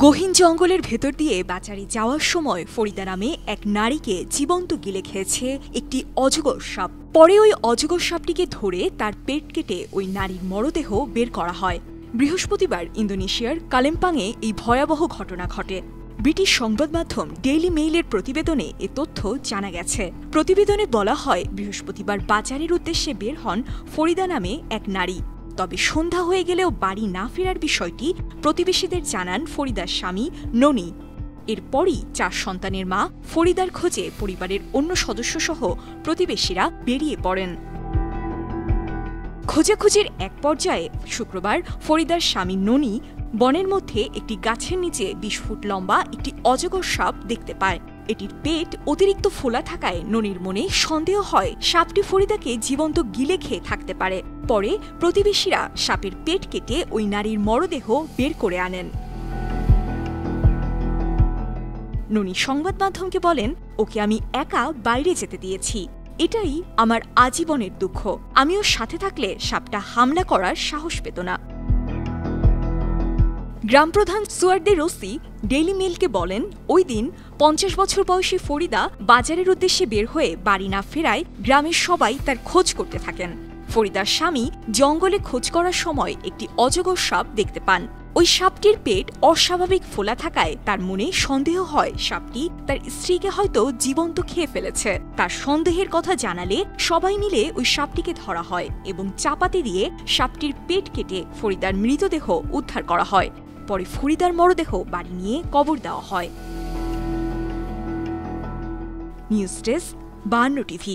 গহীন জঙ্গলের ভেতর দিয়ে বাচারি যাওয়ার সময় ফরিদা নামে এক নারীকে জীবন্ত গিলে খেয়েছে একটি অজগর সাপ। পরে ওই অজগর সাপটিকে ধরে তার পেট কেটে ওই নারীর মরদেহ বের করা হয়। বৃহস্পতিবার ইন্দোনেশিয়ার কালিম্পংয়ে এই ভয়াবহ ঘটনা ঘটে। ব্রিটিশ সংবাদ মাধ্যম ডেইলি মেইলের প্রতিবেদনে এ তথ্য জানা গেছে। প্রতিবেদনে বলা হয়, বৃহস্পতিবার বাজারের উদ্দেশ্যে বের হন ফরিদা নামে এক নারী। তবে সন্ধ্যা হয়ে গেলেও বাড়ি না ফেরার বিষয়টি প্রতিবেশীদের জানান ফরিদার স্বামী ননি। এরপরই ৪ সন্তানের মা ফরিদার খোঁজে পরিবারের অন্য সদস্যসহ প্রতিবেশীরা বেরিয়ে পড়েন। খোঁজাখুঁজির এক পর্যায়ে শুক্রবার ফরিদার স্বামী ননি বনের মধ্যে একটি গাছের নিচে ২০ ফুট লম্বা একটি অজগর সাপ দেখতে পায়। এটির পেট অতিরিক্ত ফোলা থাকায় ননির মনে সন্দেহ হয় সাপটি ফরিদাকে জীবন্ত গিলে খেয়ে থাকতে পারে। পরে প্রতিবেশীরা সাপের পেট কেটে ওই নারীর মরদেহ বের করে আনেন। ননি সংবাদ মাধ্যমকে বলেন, ওকে আমি একা বাইরে যেতে দিয়েছি। এটাই আমার আজীবনের দুঃখ। আমি ওর সাথে থাকলে সাপটা হামলা করার সাহস পেত না। গ্রামপ্রধান সুয়ার্দে রসি ডেইলি মেইলকে বলেন, ওই দিন ৫০ বছর বয়সী ফরিদা বাজারের উদ্দেশ্যে বের হয়ে বাড়ি না ফেরায় গ্রামের সবাই তার খোঁজ করতে থাকেন। ফরিদার স্বামী জঙ্গলে খোঁজ করার সময় একটি অজগর সাপ দেখতে পান। ওই সাপটির পেট অস্বাভাবিক ফোলা থাকায় তার মনে সন্দেহ হয় সাপটি তার স্ত্রীকে হয়তো জীবন্ত খেয়ে ফেলেছে। তার সন্দেহের কথা জানালে সবাই মিলে ওই সাপটিকে ধরা হয় এবং চাপাতি দিয়ে সাপটির পেট কেটে ফরিদার মৃতদেহ উদ্ধার করা হয়। পরে ফরিদার মরদেহ বাড়ি নিয়ে কবর দেওয়া হয়। News desk ৫২ TV.